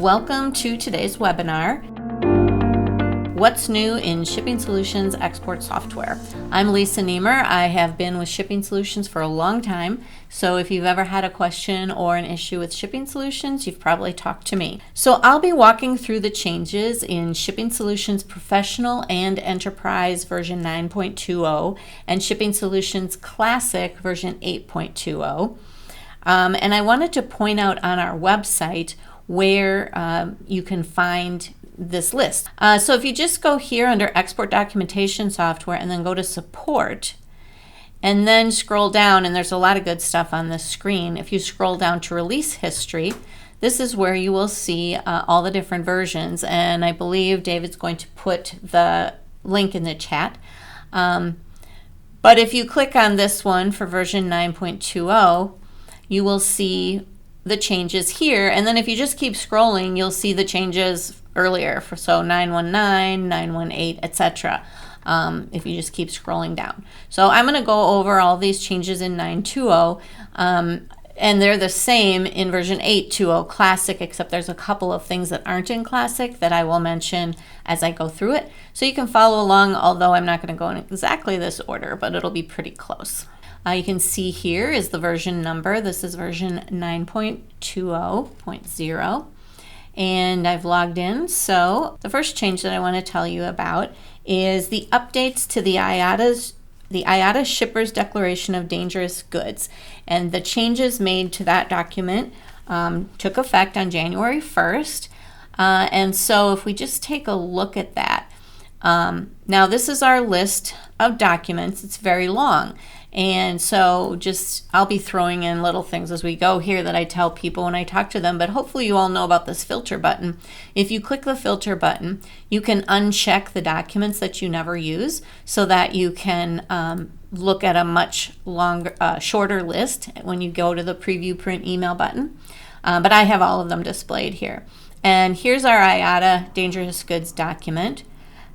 Welcome to today's webinar, What's New in Shipping Solutions Export Software. I'm Lisa Niemer. I have been with Shipping Solutions for a long time, so if you've ever had a question or an issue with Shipping Solutions, you've probably talked to me. So I'll be walking through the changes in Shipping Solutions Professional and Enterprise version 9.20 and Shipping Solutions Classic version 8.20. And I wanted to point out on our website where you can find this list. So if you just go here under Export Documentation Software and then go to Support and then scroll down, and there's a lot of good stuff on this screen. If you scroll down to Release History, this is where you will see all the different versions, and I believe David's going to put the link in the chat. But if you click on this one for version 9.20, you will see the changes here, and then if you just keep scrolling, you'll see the changes earlier for 919, 918, etc. If you just keep scrolling down. So I'm going to go over all these changes in 9.20, and they're the same in version 8.20 Classic, except there's a couple of things that aren't in Classic that I will mention as I go through it. So you can follow along, although I'm not going to go in exactly this order, but it'll be pretty close. You can see here is the version number. This is version 9.20.0. And I've logged in. So the first change that I want to tell you about is the updates to the IATA Shipper's Declaration of Dangerous Goods. And the changes made to that document took effect on January 1st. And so if we just take a look at that, now this is our list of documents. It's very long. And so I'll be throwing in little things as we go here that I tell people when I talk to them, but hopefully you all know about this filter button. If you click the filter button, you can uncheck the documents that you never use so that you can look at a much longer, shorter list when you go to the preview print email button. But I have all of them displayed here. And here's our IATA Dangerous Goods document.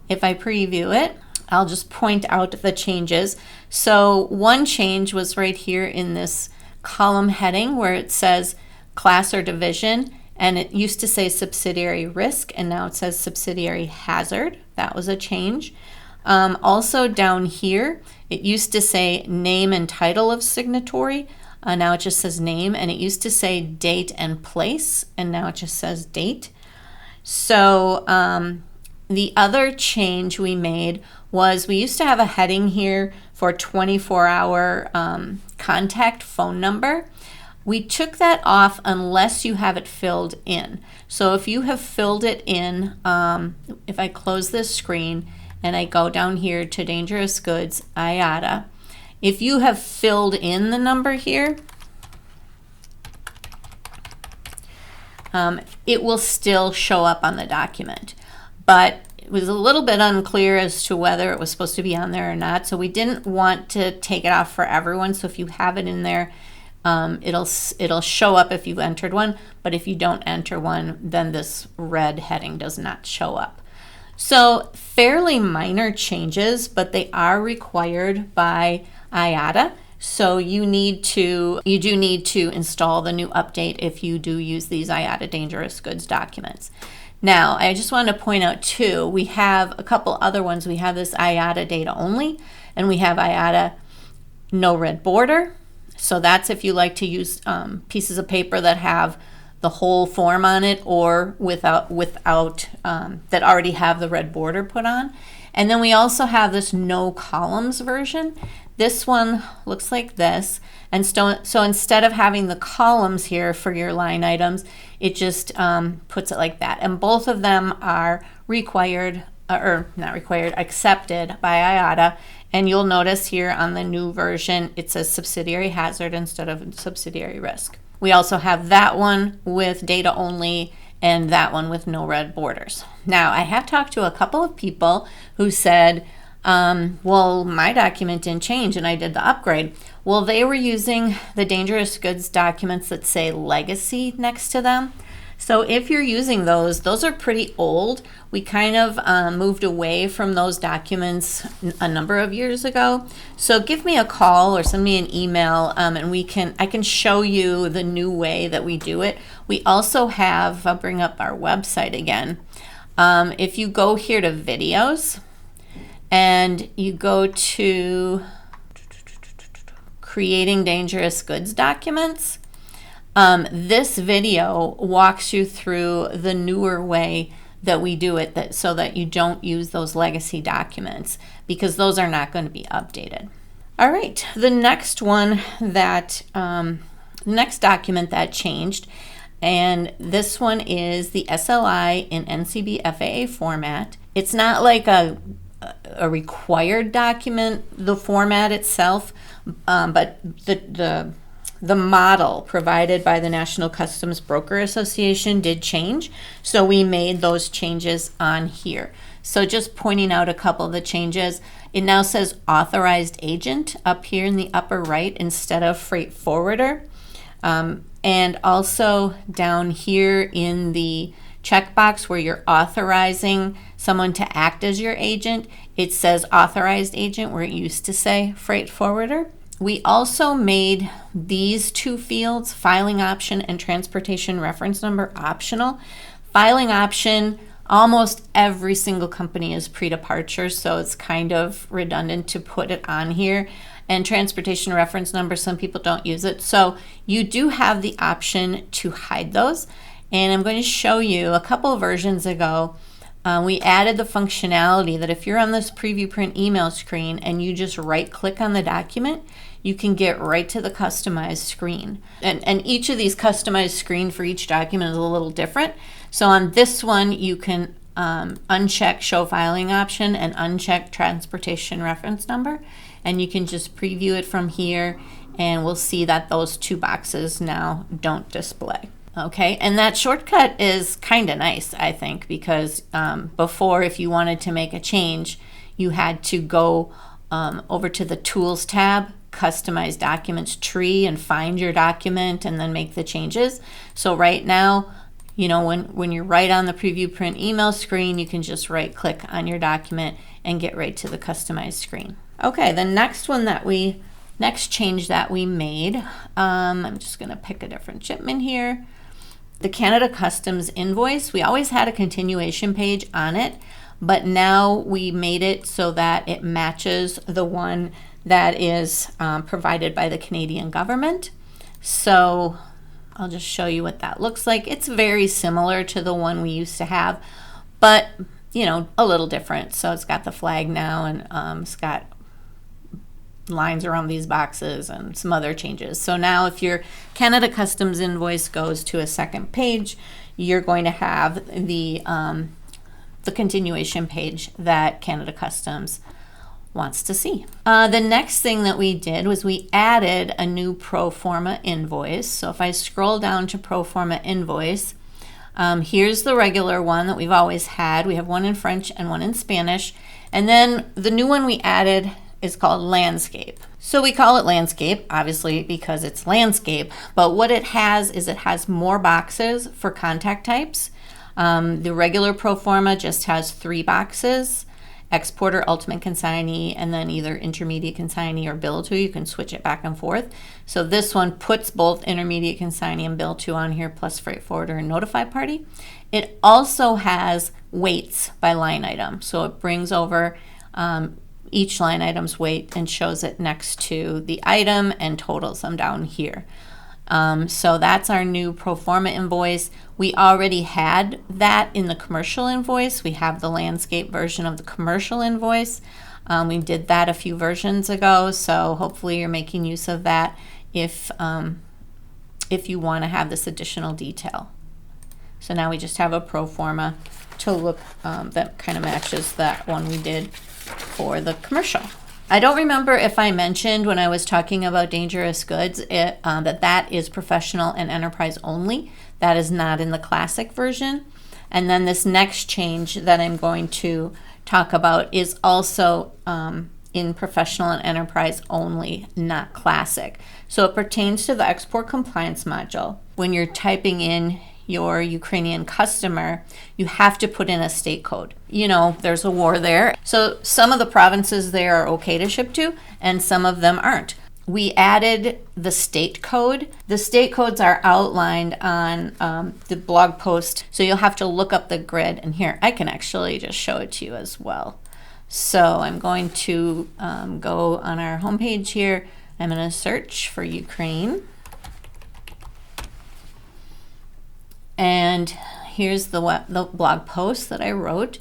If I preview it, I'll just point out the changes. So one change was right here in this column heading where it says class or division, and it used to say subsidiary risk, and now it says subsidiary hazard. That was a change. Also down here, it used to say name and title of signatory. Now it just says name, and it used to say date and place, and now it just says date. So the other change we made was we used to have a heading here for 24-hour contact phone number. We took that off unless you have it filled in. So if you have filled it in, if I close this screen and I go down here to Dangerous Goods, IATA, if you have filled in the number here, it will still show up on the document. But it was a little bit unclear as to whether it was supposed to be on there or not, so we didn't want to take it off for everyone. So if you have it in there, it'll show up if you've entered one, but if you don't enter one, then this red heading does not show up. So fairly minor changes, but they are required by IATA. So you do need to install the new update if you do use these IATA Dangerous Goods documents. Now, I just want to point out too, we have a couple other ones. We have this IATA data only, and we have IATA no red border. So that's if you like to use pieces of paper that have the whole form on it or without that already have the red border put on. And then we also have this no columns version. This one looks like this. And so instead of having the columns here for your line items, it just puts it like that. And both of them are required, or not required, accepted by IATA. And you'll notice here on the new version, it says subsidiary hazard instead of subsidiary risk. We also have that one with data only and that one with no red borders. Now, I have talked to a couple of people who said, well, my document didn't change and I did the upgrade. Well, they were using the Dangerous Goods documents that say legacy next to them. So if you're using those are pretty old. We kind of moved away from those documents a number of years ago. So give me a call or send me an email, and I can show you the new way that we do it. We also have, I'll bring up our website again. If you go here to videos and you go to creating dangerous goods documents, this video walks you through the newer way that we do it, so that you don't use those legacy documents, because those are not going to be updated. All right, the next one that next document that changed, and this one is the SLI in NCB FAA format. It's not like a required document, the format itself, but the model provided by the National Customs Broker Association did change, so we made those changes on here. So just pointing out a couple of the changes, it now says authorized agent up here in the upper right instead of freight forwarder. And also down here in the checkbox where you're authorizing someone to act as your agent, it says authorized agent where it used to say freight forwarder. We also made these two fields, filing option and transportation reference number, optional. Filing option, almost every single company is pre-departure, so it's kind of redundant to put it on here. And transportation reference number, some people don't use it. So you do have the option to hide those. And I'm going to show you a couple of versions ago. We added the functionality that if you're on this preview print email screen and you just right click on the document, you can get right to the customized screen. And each of these customized screen for each document is a little different. So on this one, you can uncheck show filing option and uncheck transportation reference number. And you can just preview it from here, and we'll see that those two boxes now don't display. Okay, and that shortcut is kind of nice, I think, because before, if you wanted to make a change, you had to go over to the Tools tab, Customize Documents tree, and find your document and then make the changes. So right now, you know, when you're right on the preview print email screen, you can just right click on your document and get right to the customized screen. Okay, the next change that we made, I'm just going to pick a different shipment here. The Canada Customs invoice, we always had a continuation page on it, but now we made it so that it matches the one that is provided by the Canadian government. So I'll just show you what that looks like. It's very similar to the one we used to have, but you know, a little different. So it's got the flag now, and it's got lines around these boxes and some other changes. So now if your Canada Customs invoice goes to a second page, you're going to have the continuation page that Canada Customs wants to see. The next thing that we did was we added a new pro forma invoice. So if I scroll down to pro forma invoice, here's the regular one that we've always had. We have one in French and one in Spanish. And then the new one we added is called landscape. So we call it landscape, obviously, because it's landscape, but what it has is it has more boxes for contact types. The regular pro forma just has 3 boxes: exporter, ultimate consignee, and then either intermediate consignee or bill to. You can switch it back and forth. So this one puts both intermediate consignee and bill to on here, plus freight forwarder and notified party. It also has weights by line item. So it brings over each line item's weight and shows it next to the item and totals them down here. So that's our new pro forma invoice. We already had that in the commercial invoice. We have the landscape version of the commercial invoice. We did that a few versions ago, so hopefully you're making use of that if you want to have this additional detail. So now we just have a pro forma to look that kind of matches that one we did for the commercial. I don't remember if I mentioned when I was talking about dangerous goods that is professional and enterprise only. That is not in the classic version. And then this next change that I'm going to talk about is also in professional and enterprise only, not classic. So it pertains to the export compliance module. When you're typing in your Ukrainian customer, you have to put in a state code. You know, there's a war there. So some of the provinces there are okay to ship to, and some of them aren't. We added the state code. The state codes are outlined on the blog post, so you'll have to look up the grid. And here, I can actually just show it to you as well. So I'm going to go on our homepage here. I'm going to search for Ukraine. And here's the blog post that I wrote.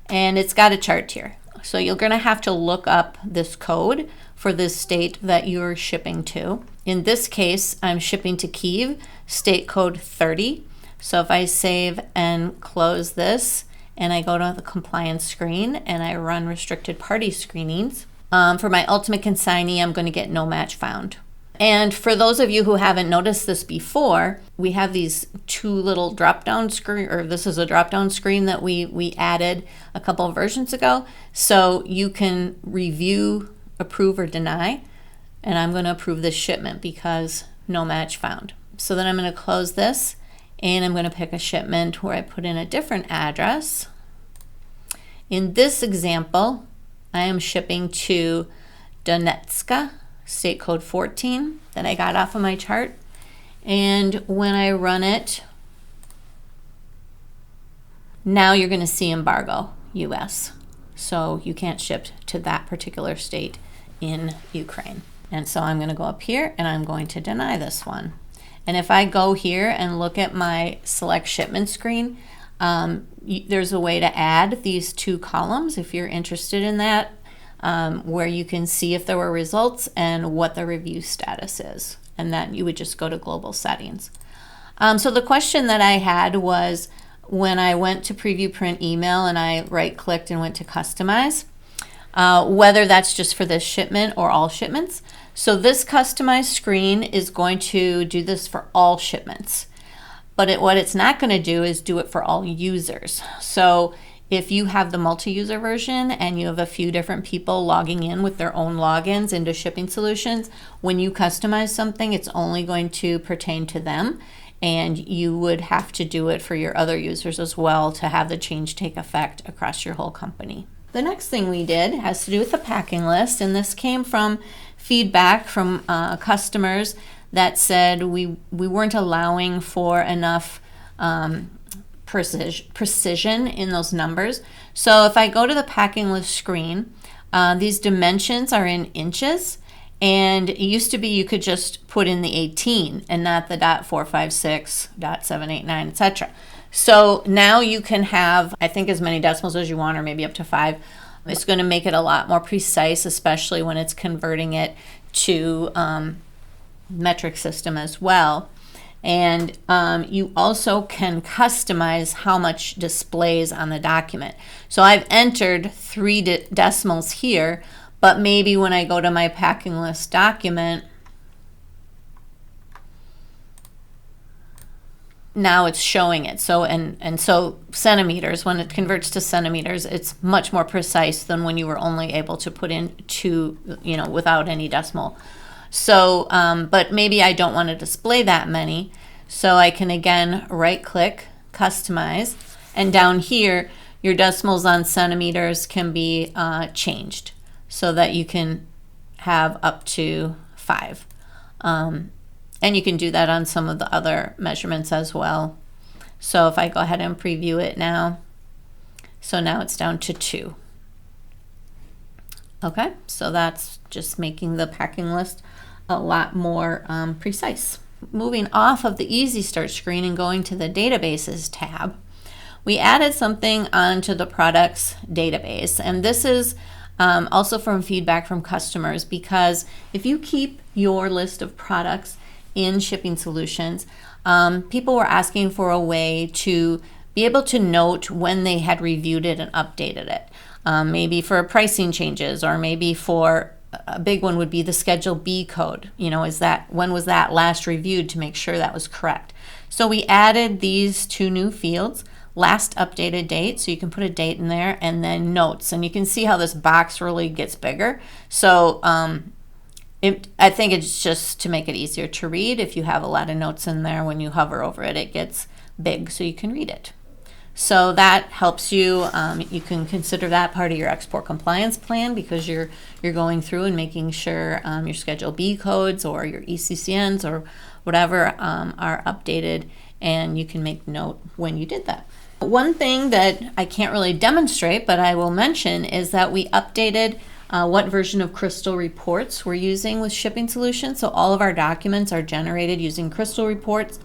And it's got a chart here. So you're going to have to look up this code for this state that you're shipping to. In this case, I'm shipping to Kyiv, state code 30. So if I save and close this, and I go to the compliance screen and I run restricted party screenings, for my ultimate consignee, I'm going to get no match found. And for those of you who haven't noticed this before, we have these two little drop-down screen, or this is a drop-down screen that we added a couple of versions ago. So you can review, approve, or deny. And I'm going to approve this shipment because no match found. So then I'm going to close this, and I'm going to pick a shipment where I put in a different address. In this example, I am shipping to Donetska, state code 14, that I got off of my chart. And when I run it, now you're going to see embargo, US. So you can't ship to that particular state in Ukraine. And so I'm going to go up here and I'm going to deny this one. And if I go here and look at my select shipment screen, there's a way to add these two columns if you're interested in that, where you can see if there were results and what the review status is. And then you would just go to global settings. So the question that I had was, when I went to preview print email and I right-clicked and went to customize, whether that's just for this shipment or all shipments. So this customized screen is going to do this for all shipments. But what it's not going to do is do it for all users. So if you have the multi-user version and you have a few different people logging in with their own logins into Shipping Solutions, when you customize something, it's only going to pertain to them. And you would have to do it for your other users as well to have the change take effect across your whole company. The next thing we did has to do with the packing list, and this came from feedback from customers that said we weren't allowing for enough precision in those numbers. So if I go to the packing list screen, these dimensions are in inches. And it used to be you could just put in the 18 and not the .456, .789, etc. So now you can have, I think, as many decimals as you want, or maybe up to 5. It's going to make it a lot more precise, especially when it's converting it to metric system as well. And you also can customize how much displays on the document. So I've entered 3 decimals here, but maybe when I go to my packing list document, now it's showing it. So and so centimeters, when it converts to centimeters, it's much more precise than when you were only able to put in 2, without any decimal. So, but maybe I don't want to display that many. So I can again right-click, customize, and down here, your decimals on centimeters can be changed, so that you can have up to 5. And you can do that on some of the other measurements as well. So if I go ahead and preview it now, so now it's down to 2. Okay, so that's just making the packing list a lot more precise. Moving off of the Easy Start screen and going to the Databases tab, we added something onto the products database, and this is also from feedback from customers, because if you keep your list of products in Shipping Solutions, people were asking for a way to be able to note when they had reviewed it and updated it. Maybe for pricing changes, or maybe for a big one would be the Schedule B code. When was that last reviewed, to make sure that was correct. So we added these 2 new fields. Last updated date, so you can put a date in there, and then notes. And you can see how this box really gets bigger. So I think it's just to make it easier to read. If you have a lot of notes in there, when you hover over it, it gets big so you can read it. So that helps you. You can consider that part of your export compliance plan, because you're going through and making sure your Schedule B codes or your ECCNs or whatever are updated, and you can make note when you did that. One thing that I can't really demonstrate, but I will mention, is that we updated what version of Crystal Reports we're using with Shipping Solutions. So all of our documents are generated using Crystal Reports.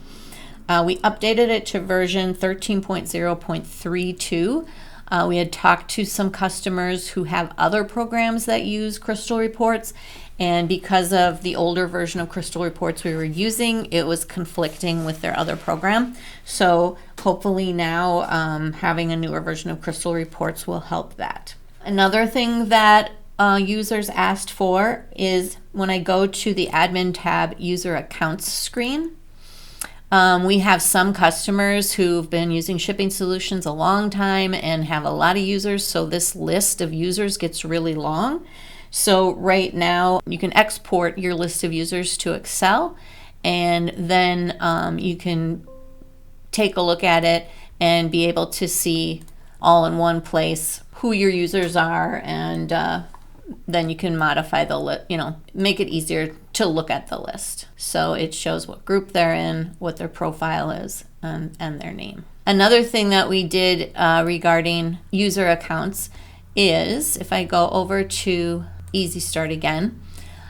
We updated it to version 13.0.32. We had talked to some customers who have other programs that use Crystal Reports, and because of the older version of Crystal Reports we were using, it was conflicting with their other program. So hopefully now having a newer version of Crystal Reports will help that. Another thing that users asked for is when I go to the admin tab user accounts screen. We have some customers who've been using Shipping Solutions a long time and have a lot of users, so this list of users gets really long. So right now you can export your list of users to Excel, and then you can take a look at it and be able to see all in one place who your users are, and then you can modify the list, make it easier to look at the list. So it shows what group they're in, what their profile is, and their name. Another thing that we did regarding user accounts is, if I go over to Easy Start again,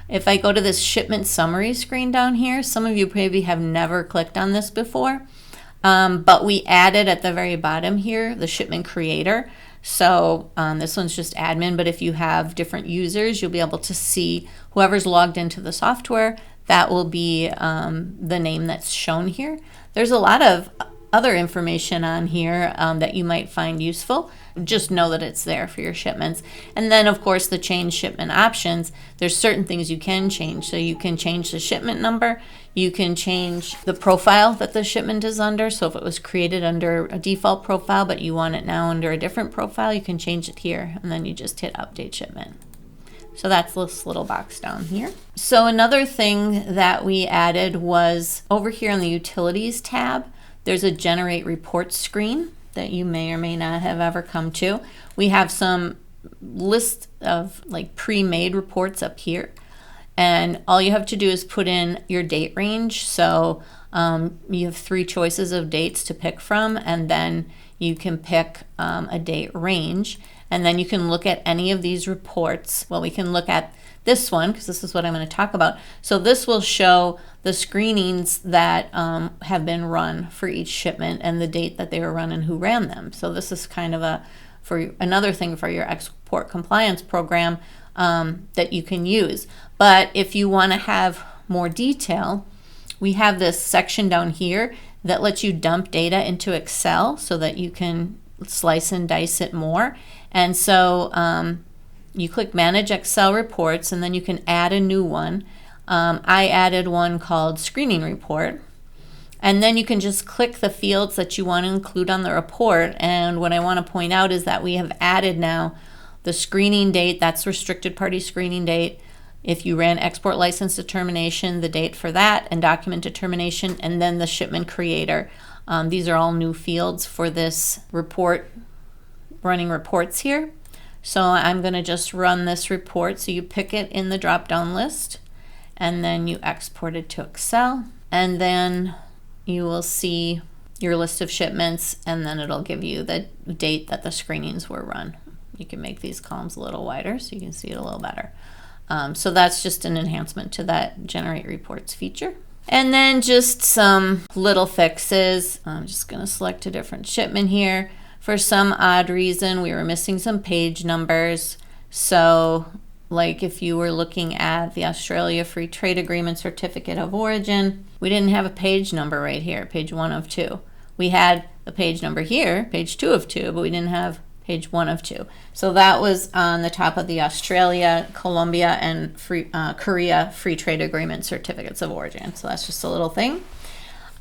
if I go to this shipment summary screen down here, some of you maybe have never clicked on this before, but we added at the very bottom here the shipment creator. So this one's just admin, but if you have different users, you'll be able to see whoever's logged into the software. That will be the name that's shown here. There's a lot of other information on here that you might find useful. Just know that it's there for your shipments. And then, of course, the change shipment options. There's certain things you can change. So you can change the shipment number. You can change the profile that the shipment is under. So if it was created under a default profile, but you want it now under a different profile, you can change it here. And then you just hit Update Shipment. So that's this little box down here. So another thing that we added was over here on the Utilities tab, there's a Generate Reports screen that you may or may not have ever come to. We have some list of like pre-made reports up here, and all you have to do is put in your date range. So you have 3 choices of dates to pick from, and then you can pick a date range, and then you can look at any of these reports. Well, we can look at this one because this is what I'm going to talk about. So this will show the screenings that have been run for each shipment and the date that they were run and who ran them. So this is kind of another thing for your export compliance program that you can use. But if you want to have more detail, we have this section down here that lets you dump data into Excel so that you can slice and dice it more. And so you click Manage Excel Reports, and then you can add a new one. I added one called Screening Report. And then you can just click the fields that you want to include on the report. And what I want to point out is that we have added now the screening date, that's restricted party screening date. If you ran export license determination, the date for that, and document determination, and then the shipment creator. These are all new fields for this report, running reports here. So I'm going to just run this report. So you pick it in the drop-down list, and then you export it to Excel, and then you will see your list of shipments, and then it'll give you the date that the screenings were run. You can make these columns a little wider so you can see it a little better. So that's just an enhancement to that Generate Reports feature. And then just some little fixes. I'm just going to select a different shipment here. For some odd reason, we were missing some page numbers. So like if you were looking at the Australia Free Trade Agreement Certificate of Origin, we didn't have a page number right here, page 1 of 2. We had the page number here, page 2 of 2, but we didn't have page 1 of 2. So that was on the top of the Australia, Colombia, and Korea Free Trade Agreement Certificates of Origin. So that's just a little thing.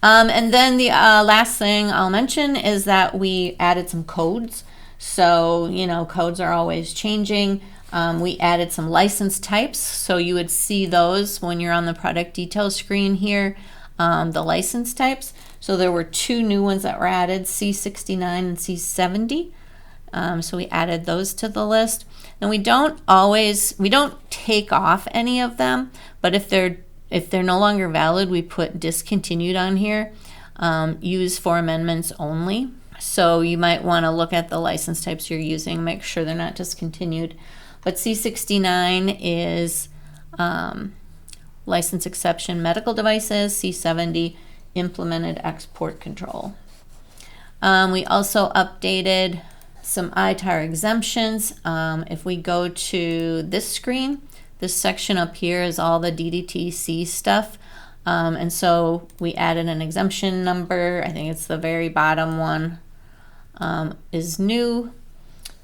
And then the last thing I'll mention is that we added some codes. So, codes are always changing. We added some license types, so you would see those when you're on the product details screen here, the license types. So there were 2 new ones that were added, C69 and C70. So we added those to the list. And we don't take off any of them, but if they're no longer valid, we put discontinued on here, used for amendments only. So you might want to look at the license types you're using, make sure they're not discontinued. But C69 is license exception medical devices, C70 implemented export control. We also updated some ITAR exemptions. If we go to this screen, this section up here is all the DDTC stuff. And so we added an exemption number. I think it's the very bottom one is new.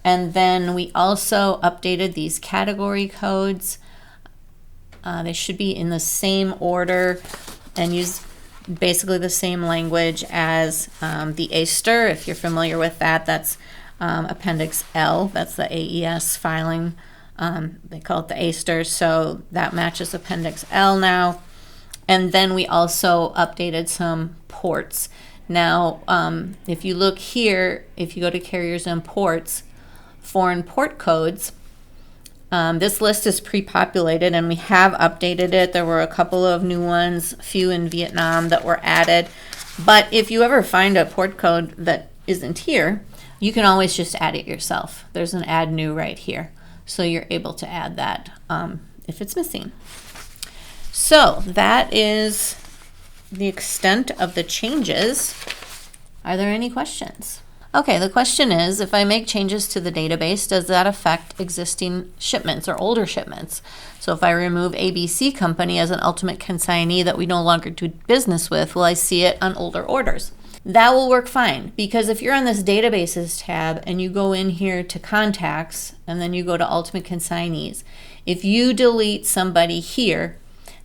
And then we also updated these category codes. They should be in the same order and use basically the same language as the ASTER. If you're familiar with that, that's Appendix L. That's the AES filing. They call it the ASTER, so that matches Appendix L now. And then we also updated some ports. Now, if you look here, if you go to carriers and ports, foreign port codes, this list is pre-populated and we have updated it. There were a couple of new ones, a few in Vietnam that were added. But if you ever find a port code that isn't here, you can always just add it yourself. There's an add new right here. So you're able to add that if it's missing. So that is the extent of the changes. Are there any questions? Okay, the question is, if I make changes to the database, does that affect existing shipments or older shipments? So if I remove ABC Company as an ultimate consignee that we no longer do business with, will I see it on older orders? That will work fine, because if you're on this databases tab and you go in here to contacts and then you go to ultimate consignees, if you delete somebody here,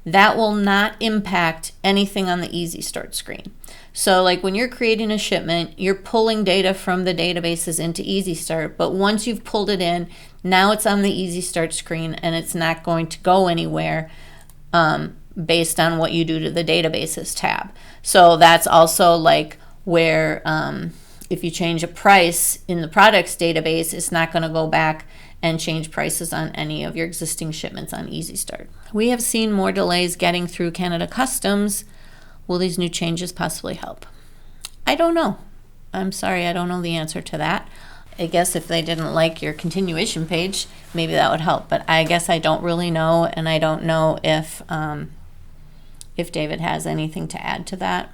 that will not impact anything on the Easy Start screen. So like when you're creating a shipment, you're pulling data from the databases into Easy Start, but once you've pulled it in, now it's on the Easy Start screen and it's not going to go anywhere based on what you do to the databases tab. So that's also like where if you change a price in the products database, it's not going to go back and change prices on any of your existing shipments on Easy Start. We have seen more delays getting through Canada Customs. Will these new changes possibly help? I don't know. I'm sorry, I don't know the answer to that. I guess if they didn't like your continuation page, maybe that would help. But I guess I don't really know, and I don't know if David has anything to add to that.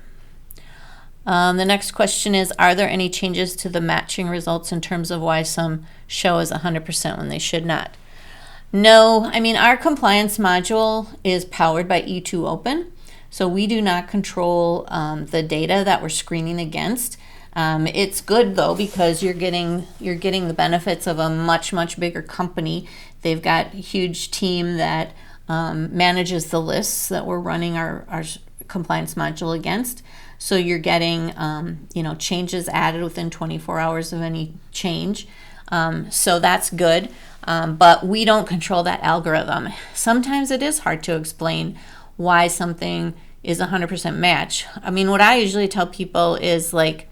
The next question is, are there any changes to the matching results in terms of why some show as 100% when they should not? No, I mean, our compliance module is powered by E2 Open, so we do not control the data that we're screening against. It's good though, because you're getting the benefits of a much bigger company. They've got a huge team that manages the lists that we're running our compliance module against. So you're getting changes added within 24 hours of any change. So that's good. But we don't control that algorithm. Sometimes it is hard to explain why something is 100% match. I mean, what I usually tell people is like,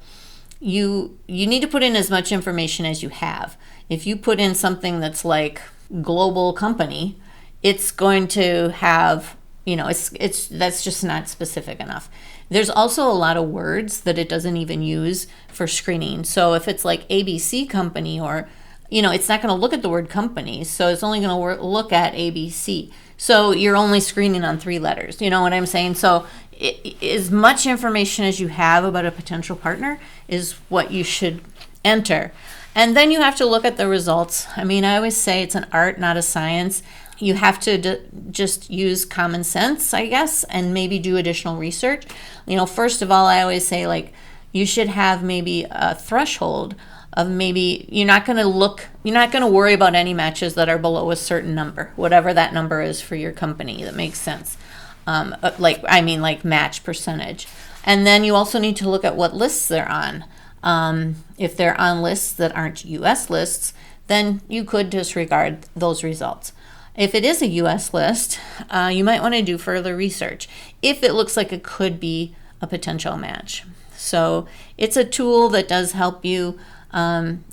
you need to put in as much information as you have. If you put in something that's like global company, it's going to have, that's just not specific enough. There's also a lot of words that it doesn't even use for screening. So if it's like ABC Company, or, it's not going to look at the word company. So it's only going to look at ABC. So you're only screening on 3 letters. You know what I'm saying? So as much information as you have about a potential partner is what you should enter. And then you have to look at the results. I mean, I always say it's an art, not a science. You have to just use common sense, I guess, and maybe do additional research. First of all, I always say, like, you should have maybe a threshold of maybe you're not going to worry about any matches that are below a certain number, whatever that number is for your company. That makes sense. Like match percentage. And then you also need to look at what lists they're on. If they're on lists that aren't US lists, then you could disregard those results. If it is a US list, you might want to do further research if it looks like it could be a potential match. So it's a tool that does help you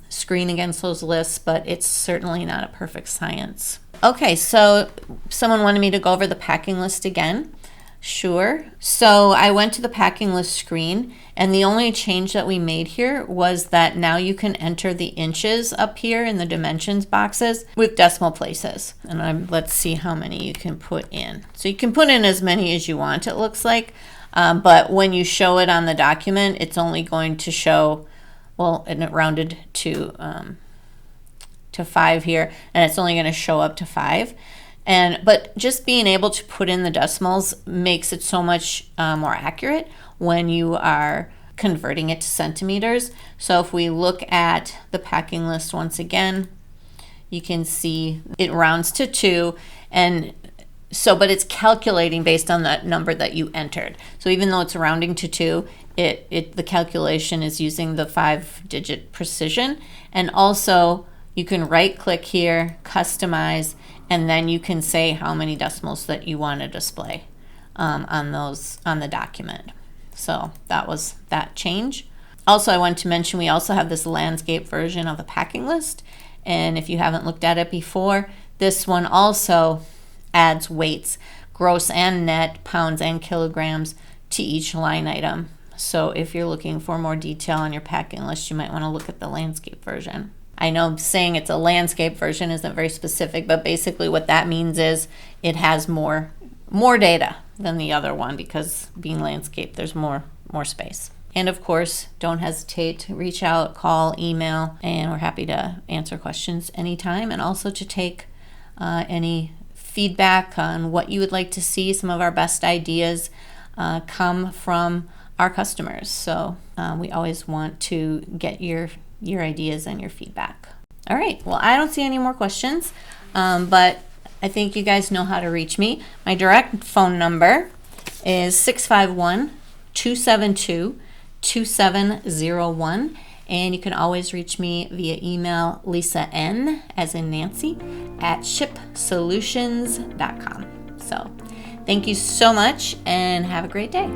screen against those lists, but it's certainly not a perfect science. Okay, so someone wanted me to go over the packing list again. Sure. So I went to the packing list screen, and the only change that we made here was that now you can enter the inches up here in the dimensions boxes with decimal places. And let's see how many you can put in. So you can put in as many as you want, it looks like. But when you show it on the document, it's only going to show, well, and it rounded to 5 here, and it's only going to show up to 5. But just being able to put in the decimals makes it so much more accurate when you are converting it to centimeters. So if we look at the packing list once again, you can see it rounds to 2, and so, but it's calculating based on that number that you entered. So even though it's rounding to 2, the calculation is using the 5-digit precision. And also you can right click here, customize, and then you can say how many decimals that you want to display on the document. So that was that change. Also, I wanted to mention we also have this landscape version of the packing list. And if you haven't looked at it before, this one also adds weights, gross and net, pounds and kilograms to each line item. So if you're looking for more detail on your packing list, you might want to look at the landscape version. I know saying it's a landscape version isn't very specific, but basically what that means is it has more data than the other one, because being landscape, there's more space. And of course, don't hesitate to reach out, call, email, and we're happy to answer questions anytime, and also to take any feedback on what you would like to see. Some of our best ideas come from our customers. So we always want to get your ideas and your feedback. All right, well, I don't see any more questions, but I think you guys know how to reach me. My direct phone number is 651-272-2701, and you can always reach me via email, Lisa N, as in Nancy, @shipsolutions.com. So thank you so much and have a great day.